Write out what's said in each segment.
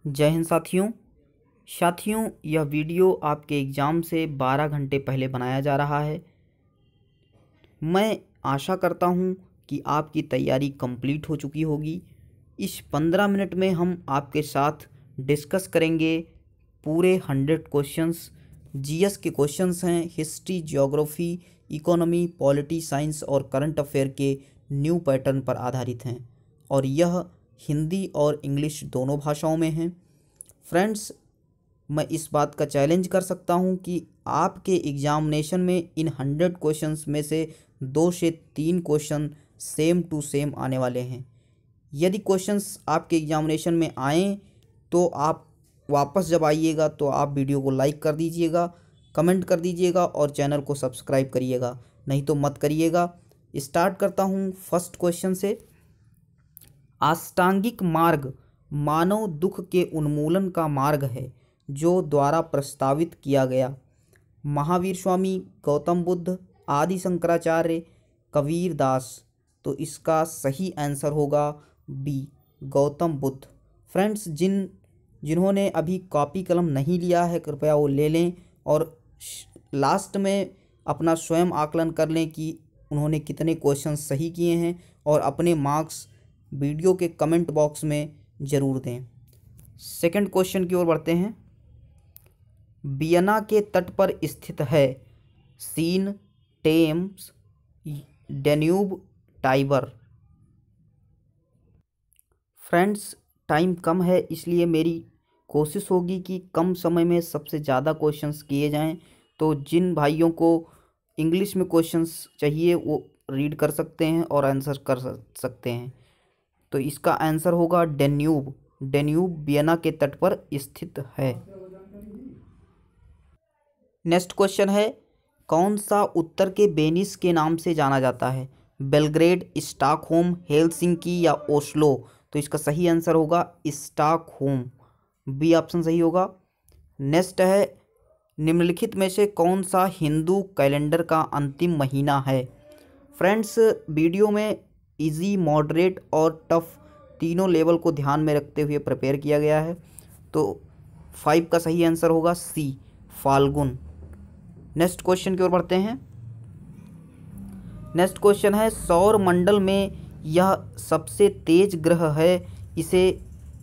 जय हिंद साथियों, यह वीडियो आपके एग्ज़ाम से 12 घंटे पहले बनाया जा रहा है। मैं आशा करता हूं कि आपकी तैयारी कंप्लीट हो चुकी होगी। इस 15 मिनट में हम आपके साथ डिस्कस करेंगे पूरे 100 क्वेश्चंस। जीएस के क्वेश्चंस हैं, history, geography, economy, polity, science और करंट अफेयर के न्यू पैटर्न पर आधारित हैं और यह हिंदी और इंग्लिश दोनों भाषाओं में हैं। फ्रेंड्स, मैं इस बात का चैलेंज कर सकता हूं कि आपके एग्जामिनेशन में इन 100 क्वेश्चंस में से 2 से 3 क्वेश्चन सेम टू सेम आने वाले हैं। यदि क्वेश्चंस आपके एग्जामिनेशन में आएँ तो आप वापस जब आइएगा तो आप वीडियो को लाइक कर दीजिएगा, कमेंट कर दीजिएगा और चैनल को सब्सक्राइब करिएगा, नहीं तो मत करिएगा। स्टार्ट करता हूं फर्स्ट क्वेश्चन से। अष्टांगिक मार्ग मानव दुख के उन्मूलन का मार्ग है जो द्वारा प्रस्तावित किया गया। महावीर स्वामी, गौतम बुद्ध, आदि शंकराचार्य, कबीर दास। तो इसका सही आंसर होगा बी, गौतम बुद्ध। फ्रेंड्स, जिन्होंने अभी कॉपी कलम नहीं लिया है कृपया वो ले लें और लास्ट में अपना स्वयं आकलन कर लें कि उन्होंने कितने क्वेश्चन सही किए हैं और अपने मार्क्स वीडियो के कमेंट बॉक्स में ज़रूर दें। सेकंड क्वेश्चन की ओर बढ़ते हैं। वियना के तट पर स्थित है Seine, Thames, Danube, Tiber. Friends, time कम है इसलिए मेरी कोशिश होगी कि कम समय में सबसे ज़्यादा क्वेश्चंस किए जाएं। तो जिन भाइयों को इंग्लिश में क्वेश्चंस चाहिए वो रीड कर सकते हैं और आंसर कर सकते हैं। तो इसका आंसर होगा डेन्यूब। डेन्यूब वियना के तट पर स्थित है। नेक्स्ट क्वेश्चन है, कौन सा उत्तर के वेनिस के नाम से जाना जाता है? बेलग्रेड, स्टॉकहोम, हेलसिंकी या ओस्लो। तो इसका सही आंसर होगा स्टॉकहोम, बी ऑप्शन सही होगा। नेक्स्ट है, निम्नलिखित में से कौन सा हिंदू कैलेंडर का अंतिम महीना है? फ्रेंड्स, वीडियो में इजी, मॉडरेट और टफ तीनों लेवल को ध्यान में रखते हुए प्रिपेयर किया गया है। तो 5 का सही आंसर होगा सी, फाल्गुन। नेक्स्ट क्वेश्चन की ओर बढ़ते हैं। नेक्स्ट क्वेश्चन है, सौर मंडल में यह सबसे तेज ग्रह है, इसे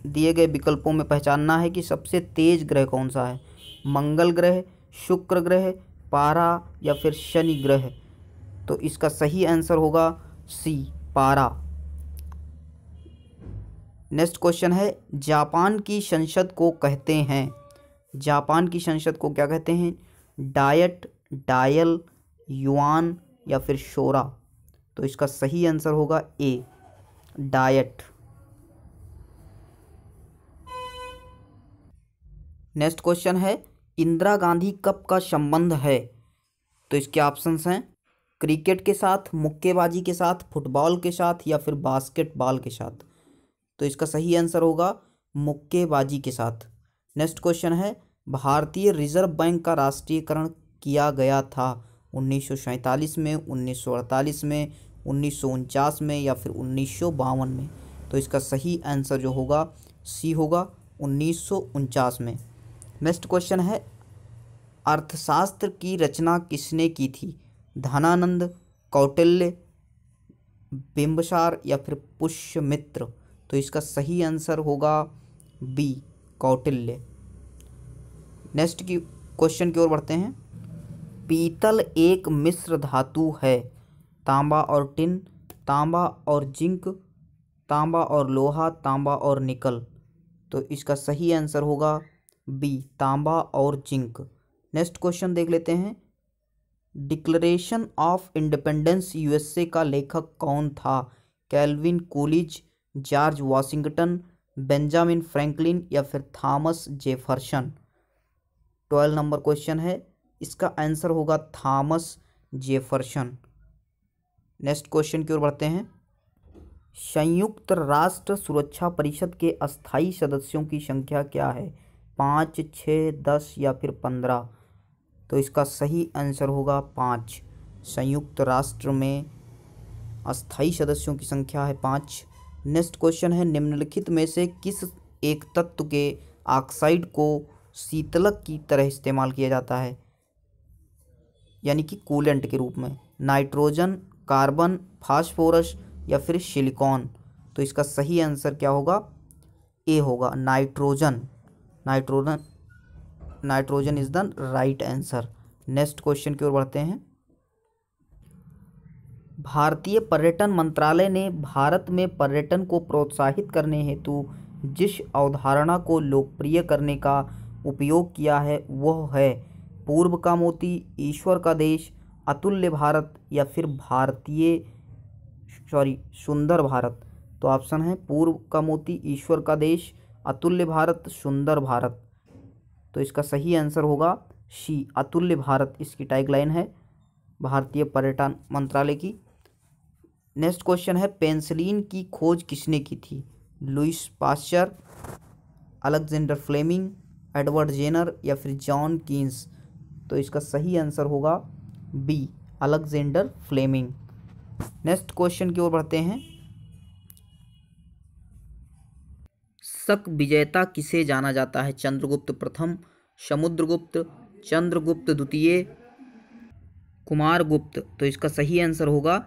दिए गए विकल्पों में पहचानना है कि सबसे तेज ग्रह कौन सा है। मंगल ग्रह, शुक्र ग्रह, पारा या फिर शनि ग्रह। तो इसका सही आंसर होगा सी, पारा। नेक्स्ट क्वेश्चन है, जापान की संसद को कहते हैं, जापान की संसद को क्या कहते हैं? डायट, डायल, युआन या फिर शोरा। तो इसका सही आंसर होगा ए, डायट। नेक्स्ट क्वेश्चन है, इंदिरा गांधी कप का संबंध है? तो इसके ऑप्शंस हैं क्रिकेट के साथ, मुक्केबाजी के साथ, फुटबॉल के साथ या फिर बास्केटबॉल के साथ। तो इसका सही आंसर होगा मुक्केबाजी के साथ। नेक्स्ट क्वेश्चन है, भारतीय रिजर्व बैंक का राष्ट्रीयकरण किया गया था 1947 में, 1948 में, 1949 में या फिर 1952 में। तो इसका सही आंसर जो होगा सी होगा, 1949 में। नेक्स्ट क्वेश्चन है, अर्थशास्त्र की रचना किसने की थी? धनानंद, कौटिल्य, बिंबिसार या फिर पुष्यमित्र। तो इसका सही आंसर होगा बी, कौटिल्य। नेक्स्ट की क्वेश्चन की ओर बढ़ते हैं। पीतल एक मिश्र धातु है, तांबा और टिन, तांबा और जिंक, तांबा और लोहा, तांबा और निकल। तो इसका सही आंसर होगा बी, तांबा और जिंक। नेक्स्ट क्वेश्चन देख लेते हैं। डिक्लेरेशन ऑफ इंडिपेंडेंस यूएसए का लेखक कौन था? Calvin Coolidge, George Washington, Benjamin Franklin या फिर थॉमस जेफरसन। 12 नंबर क्वेश्चन है, इसका आंसर होगा थॉमस जेफरसन। नेक्स्ट क्वेश्चन की ओर बढ़ते हैं। संयुक्त राष्ट्र सुरक्षा परिषद के अस्थायी सदस्यों की संख्या क्या है? 5, 6, 10 या फिर 15। तो इसका सही आंसर होगा 5। संयुक्त राष्ट्र में अस्थायी सदस्यों की संख्या है 5। नेक्स्ट क्वेश्चन है, निम्नलिखित में से किस एक तत्व के ऑक्साइड को शीतलक की तरह इस्तेमाल किया जाता है, यानी कि कूलेंट के रूप में? नाइट्रोजन, कार्बन, फास्फोरस या फिर सिलिकॉन? तो इसका सही आंसर क्या होगा? ए होगा, nitrogen. Nitrogen nitrogen is the right answer. Next question की ओर बढ़ते हैं। भारतीय पर्यटन मंत्रालय ने भारत में पर्यटन को प्रोत्साहित करने हेतु जिस अवधारणा को लोकप्रिय करने का उपयोग किया है वह है पूर्व का मोती, ईश्वर का देश, अतुल्य भारत या फिर सुंदर भारत? तो ऑप्शन है पूर्व का मोती, ईश्वर का देश, अतुल्य भारत, सुंदर भारत। तो इसका सही आंसर होगा सी, अतुल्य भारत। इसकी टैगलाइन है भारतीय पर्यटन मंत्रालय की। नेक्स्ट क्वेश्चन है, पेंसिलिन की खोज किसने की थी? Louis Pasteur, Alexander Fleming, Edward Jenner या फिर जॉन कीन्स? तो इसका सही आंसर होगा B, Alexander Fleming. Next question की ओर बढ़ते हैं। शक विजेता किसे जाना जाता है? चंद्रगुप्त प्रथम, समुद्रगुप्त, चंद्रगुप्त द्वितीय, कुमारगुप्त? तो इसका सही आंसर होगा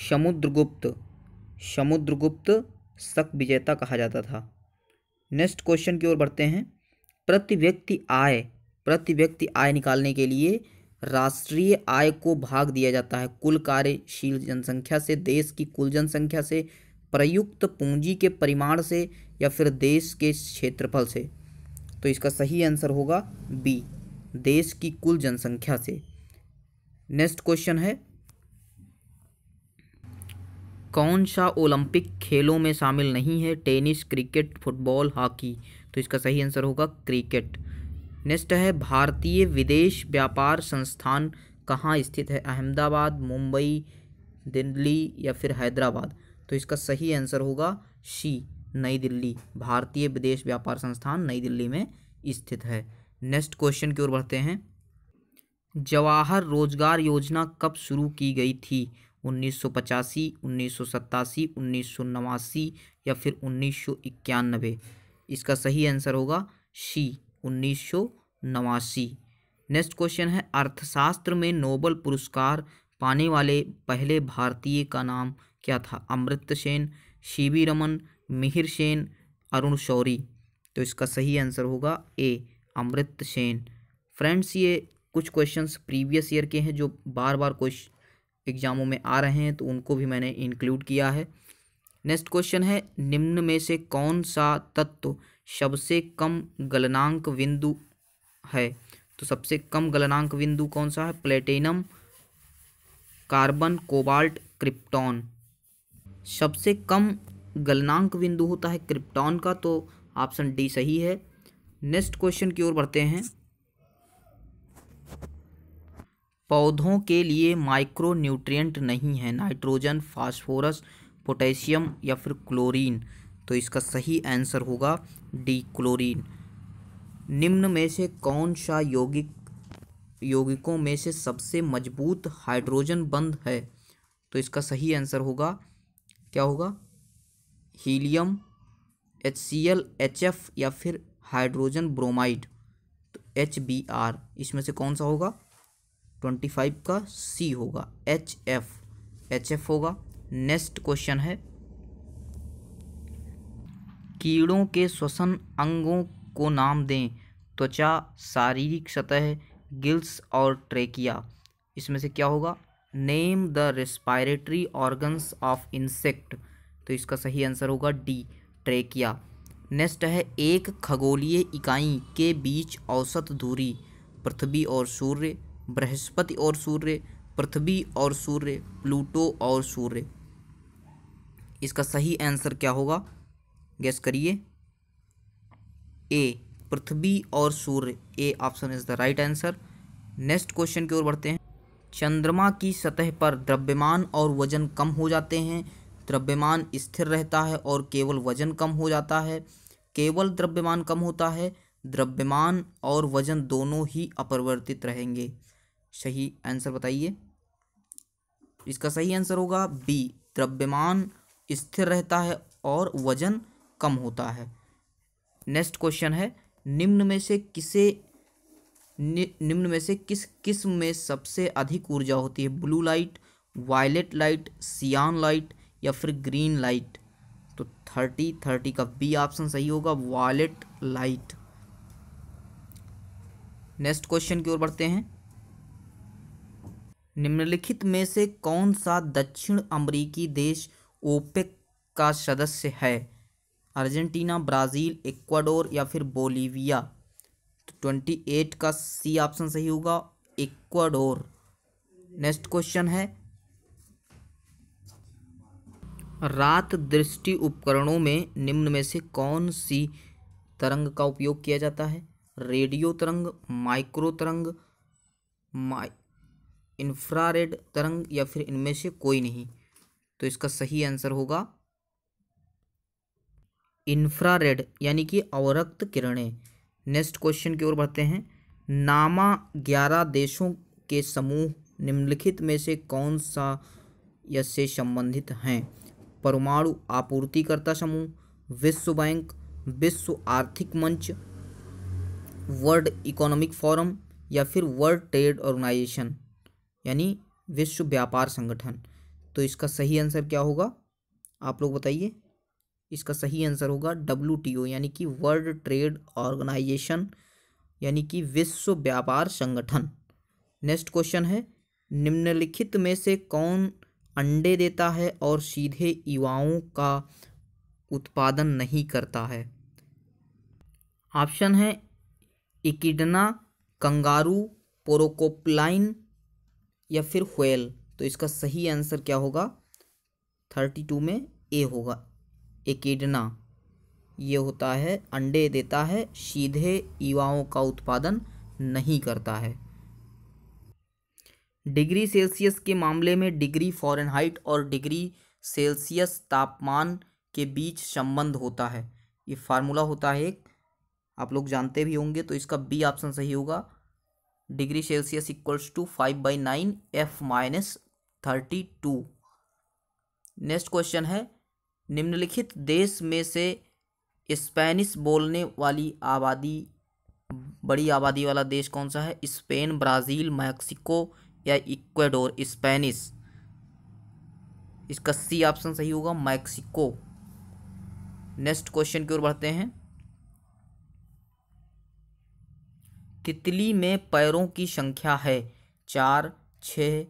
समुद्रगुप्त। समुद्रगुप्त शक विजेता कहा जाता था। नेक्स्ट क्वेश्चन की ओर बढ़ते हैं। प्रति व्यक्ति आय निकालने के लिए राष्ट्रीय आय को भाग दिया जाता है कुल कार्यशील जनसंख्या से, देश की कुल जनसंख्या से, प्रयुक्त पूंजी के परिमाण से या फिर देश के क्षेत्रफल से? तो इसका सही आंसर होगा बी, देश की कुल जनसंख्या से। नेक्स्ट क्वेश्चन है, कौन सा ओलंपिक खेलों में शामिल नहीं है? Tennis, cricket, football, hockey? तो इसका सही आंसर होगा क्रिकेट। नेक्स्ट है, भारतीय विदेश व्यापार संस्थान कहाँ स्थित है? अहमदाबाद, मुंबई, दिल्ली या फिर हैदराबाद? तो इसका सही आंसर होगा सी, नई दिल्ली। भारतीय विदेश व्यापार संस्थान नई दिल्ली में स्थित है। नेक्स्ट क्वेश्चन की ओर बढ़ते हैं। जवाहर रोजगार योजना कब शुरू की गई थी? 1985, 1987, 1989 या फिर 1991? इसका सही आंसर होगा सी, 1989। नेक्स्ट क्वेश्चन है, अर्थशास्त्र में नोबेल पुरस्कार पाने वाले पहले भारतीय का नाम क्या था? अमर्त्य सेन, सीवी रमन, मिहिर सेन, अरुण शौरी? तो इसका सही आंसर होगा ए, अमर्त्य सेन। फ्रेंड्स, ये कुछ क्वेश्चंस प्रीवियस ईयर के हैं जो बार बार एग्जामों में आ रहे हैं, तो उनको भी मैंने इंक्लूड किया है। नेक्स्ट क्वेश्चन है, निम्न में से कौन सा तत्व सबसे कम गलनांक बिंदु है? तो सबसे कम गलनांक बिंदु कौन सा है? Platinum, carbon, cobalt, krypton? सबसे कम गलनांक बिंदु होता है क्रिप्टॉन का, तो ऑप्शन डी सही है। नेक्स्ट क्वेश्चन की ओर बढ़ते हैं। पौधों के लिए माइक्रो न्यूट्रिएंट नहीं है? नाइट्रोजन, फास्फोरस, पोटेशियम या फिर क्लोरीन? तो इसका सही आंसर होगा डी, क्लोरीन। निम्न में से कौन सा यौगिकों में से सबसे मजबूत हाइड्रोजन बंध है? तो इसका सही आंसर होगा, क्या होगा? हीलियम, HCl, HF या फिर हाइड्रोजन ब्रोमाइड? तो HBr। इसमें से कौन सा होगा? 25 का सी होगा, HF होगा। नेक्स्ट क्वेश्चन है, कीड़ों के श्वसन अंगों को नाम दें। त्वचा, शारीरिक सतह, गिल्स और ट्रेकिया? इसमें से क्या होगा? Name the respiratory organs of insect? तो इसका सही आंसर होगा डी, ट्रेकिया। नेक्स्ट है, एक खगोलीय इकाई के बीच औसत दूरी पृथ्वी और सूर्य, बृहस्पति और सूर्य, पृथ्वी और सूर्य, प्लूटो और सूर्य? इसका सही आंसर क्या होगा? गेस करिए। ए, पृथ्वी और सूर्य। A option is the right answer. Next question की ओर बढ़ते हैं। चंद्रमा की सतह पर द्रव्यमान और वजन कम हो जाते हैं, द्रव्यमान स्थिर रहता है और केवल वजन कम हो जाता है, केवल द्रव्यमान कम होता है, द्रव्यमान और वजन दोनों ही अपरिवर्तित रहेंगे? सही आंसर बताइए। इसका सही आंसर होगा बी, द्रव्यमान स्थिर रहता है और वजन कम होता है। नेक्स्ट क्वेश्चन है, निम्न में से किस किस्म में सबसे अधिक ऊर्जा होती है? ब्लू लाइट, वायलेट लाइट, सियान लाइट या फिर ग्रीन लाइट? तो 30 का बी ऑप्शन सही होगा, वायलेट लाइट। नेक्स्ट क्वेश्चन की ओर बढ़ते हैं। निम्नलिखित में से कौन सा दक्षिण अमेरिकी देश ओपेक का सदस्य है? अर्जेंटीना, ब्राज़ील, इक्वाडोर या फिर बोलीविया? तो 28 का सी ऑप्शन सही होगा, इक्वाडोर। नेक्स्ट क्वेश्चन है, रात दृष्टि उपकरणों में निम्न में से कौन सी तरंग का उपयोग किया जाता है? रेडियो तरंग, माइक्रो तरंग, इंफ्रारेड तरंग या फिर इनमें से कोई नहीं? तो इसका सही आंसर होगा इंफ्रारेड यानी कि अवरक्त किरणें। नेक्स्ट क्वेश्चन की ओर बढ़ते हैं। नामा 11 देशों के समूह निम्नलिखित में से कौन सा या से संबंधित हैं? परमाणु आपूर्तिकर्ता समूह, विश्व बैंक, विश्व आर्थिक मंच, वर्ल्ड इकोनॉमिक फोरम या फिर वर्ल्ड ट्रेड ऑर्गेनाइजेशन यानी विश्व व्यापार संगठन? तो इसका सही आंसर क्या होगा, आप लोग बताइए। इसका सही आंसर होगा WTO यानी कि वर्ल्ड ट्रेड ऑर्गेनाइजेशन यानी कि विश्व व्यापार संगठन। नेक्स्ट क्वेश्चन है, निम्नलिखित में से कौन अंडे देता है और सीधे युवाओं का उत्पादन नहीं करता है? ऑप्शन है इकिडना, कंगारू, पोरोकोपलाइन या फिर व्हेल? तो इसका सही आंसर क्या होगा, 32 में ए होगा, एकिडना। ये होता है अंडे देता है, सीधे युवाओं का उत्पादन नहीं करता है। डिग्री सेल्सियस के मामले में डिग्री फ़ारेनहाइट और डिग्री सेल्सियस तापमान के बीच संबंध होता है। ये फार्मूला होता है एक, आप लोग जानते भी होंगे। तो इसका बी ऑप्शन सही होगा, degree Celsius equals to 5/9 F-32। Next question है, निम्नलिखित देश में से स्पेनिश बोलने वाली बड़ी आबादी वाला देश कौन सा है? स्पेन, ब्राज़ील, मैक्सिको या इक्वाडोर? स्पेनिश, इसका सी ऑप्शन सही होगा, मैक्सिको। नेक्स्ट क्वेश्चन की ओर बढ़ते हैं। तितली में पैरों की संख्या है 4, 6,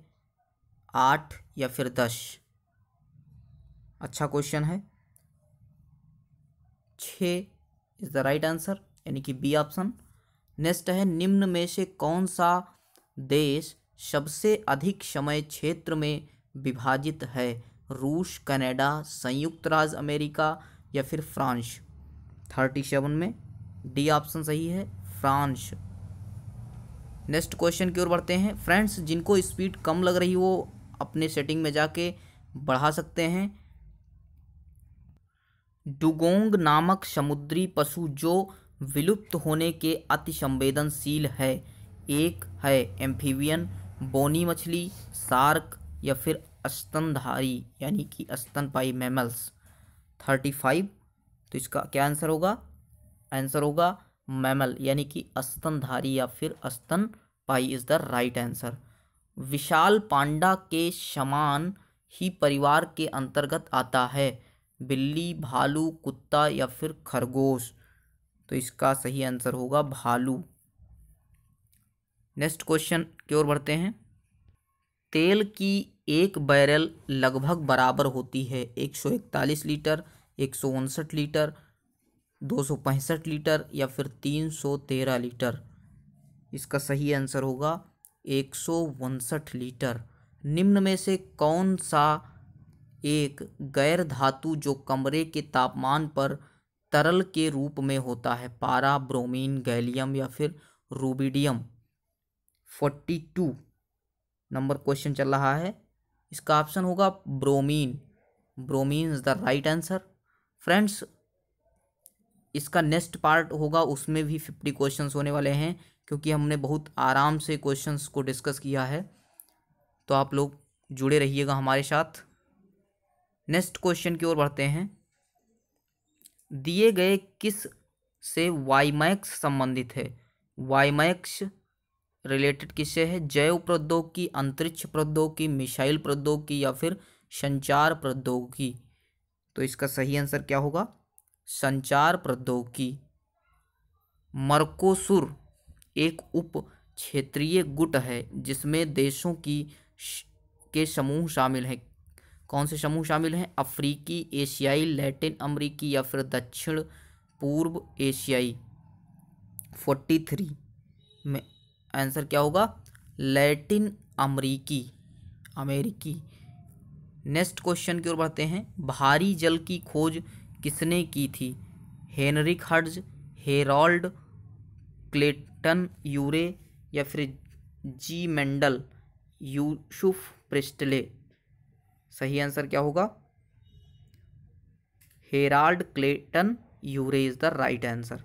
8 या फिर 10? अच्छा क्वेश्चन है, 6 इज द राइट आंसर यानी कि बी ऑप्शन। नेक्स्ट है, निम्न में से कौन सा देश सबसे अधिक समय क्षेत्र में विभाजित है? रूस, कनाडा, संयुक्त राज्य अमेरिका या फिर फ्रांस? 37 में डी ऑप्शन सही है, फ्रांस। नेक्स्ट क्वेश्चन की ओर बढ़ते हैं। फ्रेंड्स, जिनको स्पीड कम लग रही वो अपने सेटिंग में जाके बढ़ा सकते हैं। डुगोंग नामक समुद्री पशु जो विलुप्त होने के अति संवेदनशील है, एक है एम्फीबियन, बोनी मछली, शार्क या फिर स्तनधारी यानी कि स्तनपायी मैमल्स? 35। तो इसका क्या आंसर होगा? आंसर होगा मैमल यानी कि स्तनधारी या फिर स्तनपायी इज द राइट आंसर। विशाल पांडा के समान ही परिवार के अंतर्गत आता है, बिल्ली, भालू, कुत्ता या फिर खरगोश? तो इसका सही आंसर होगा भालू। नेक्स्ट क्वेश्चन की ओर बढ़ते हैं। तेल की एक बैरल लगभग बराबर होती है 141 लीटर, 159 लीटर, 265 लीटर या फिर 313 लीटर? इसका सही आंसर होगा 159 लीटर। निम्न में से कौन सा एक गैर धातु जो कमरे के तापमान पर तरल के रूप में होता है? पारा, ब्रोमीन, गैलियम या फिर रूबिडियम? 42 नंबर क्वेश्चन चल रहा है। इसका ऑप्शन होगा bromine. Bromine is the right answer. Friends, इसका नेक्स्ट पार्ट होगा, उसमें भी 50 क्वेश्चंस होने वाले हैं क्योंकि हमने बहुत आराम से क्वेश्चंस को डिस्कस किया है। तो आप लोग जुड़े रहिएगा हमारे साथ। नेक्स्ट क्वेश्चन की ओर बढ़ते हैं। दिए गए किस से वाईमैक्स संबंधित है? वाईमैक्स रिलेटेड किससे है? जैव प्रौद्योगिकी, अंतरिक्ष प्रौद्योगिकी, मिसाइल प्रौद्योगिकी या फिर संचार प्रौद्योगिकी। तो इसका सही आंसर क्या होगा? संचार प्रौद्योगिकी। मर्कोसुर एक उप क्षेत्रीय गुट है जिसमें देशों के समूह शामिल हैं। कौन से समूह शामिल हैं? अफ्रीकी, एशियाई, लैटिन अमेरिकी या फिर दक्षिण पूर्व एशियाई। 43 में आंसर क्या होगा? लैटिन अमेरिकी। नेक्स्ट क्वेश्चन की ओर बढ़ते हैं। भारी जल की खोज किसने की थी? Heinrich Hertz, Harold Clayton Urey या फिर जी मेंडल, यूसुफ प्रिस्टले। सही आंसर क्या होगा? Harold Clayton Urey is the right answer.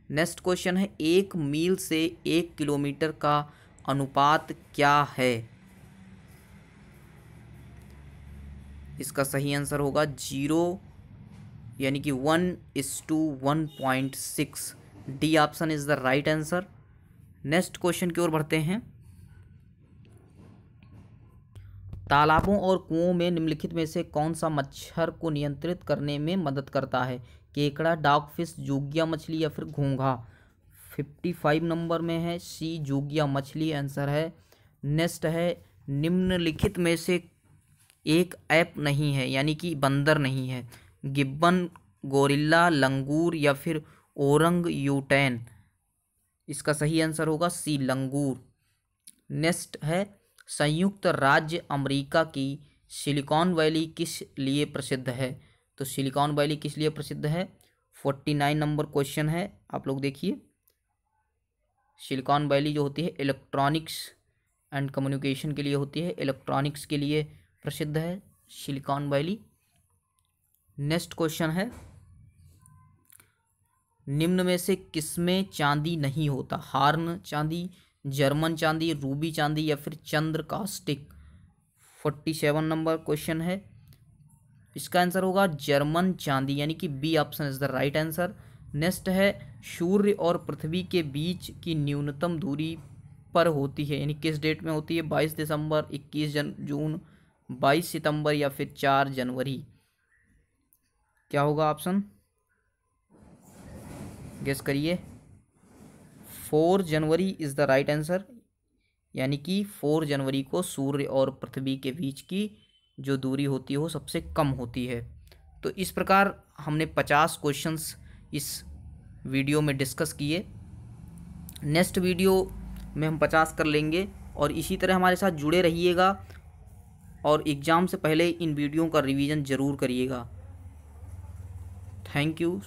Next question है, 1 मील से 1 किलोमीटर का अनुपात क्या है? इसका सही आंसर होगा 0 यानी कि 1:1.6। D option is the right answer. Next question की ओर बढ़ते हैं। तालाबों और कुओं में निम्नलिखित में से कौन सा मच्छर को नियंत्रित करने में मदद करता है? केकड़ा, डॉगफिश, जोगिया मछली या फिर घोंघा। 55 नंबर में है सी, जोगिया मछली आंसर है। नेक्स्ट है, निम्नलिखित में से एक ऐप नहीं है यानी कि बंदर नहीं है। गिब्बन, गोरिल्ला, लंगूर या फिर ओरंग यूटैन। इसका सही आंसर होगा सी, लंगूर। नेक्स्ट है, संयुक्त राज्य अमेरिका की सिलिकॉन वैली किस लिए प्रसिद्ध है? तो सिलिकॉन वैली किस लिए प्रसिद्ध है? 49 नंबर क्वेश्चन है, आप लोग देखिए। सिलिकॉन वैली जो होती है इलेक्ट्रॉनिक्स एंड कम्युनिकेशन के लिए होती है, इलेक्ट्रॉनिक्स के लिए प्रसिद्ध है सिलिकॉन वैली। नेक्स्ट क्वेश्चन है, निम्न में से किसमें चांदी नहीं होता? हार्न चांदी, जर्मन चांदी, रूबी चांदी या फिर चंद्र कास्टिक। 47 नंबर क्वेश्चन है, इसका आंसर होगा जर्मन चांदी यानी कि B option is the right answer. Next है, सूर्य और पृथ्वी के बीच की न्यूनतम दूरी पर होती है यानी किस डेट में होती है? 22 दिसंबर, 21 जून, 22 सितंबर या फिर 4 जनवरी। क्या होगा ऑप्शन? गेस करिए। 4 जनवरी इज़ द राइट आंसर, यानी कि 4 जनवरी को सूर्य और पृथ्वी के बीच की जो दूरी होती है वो सबसे कम होती है। तो इस प्रकार हमने 50 क्वेश्चंस इस वीडियो में डिस्कस किए। नेक्स्ट वीडियो में हम 50 कर लेंगे और इसी तरह हमारे साथ जुड़े रहिएगा और एग्ज़ाम से पहले इन वीडियो का रिवीजन ज़रूर करिएगा। Thank you.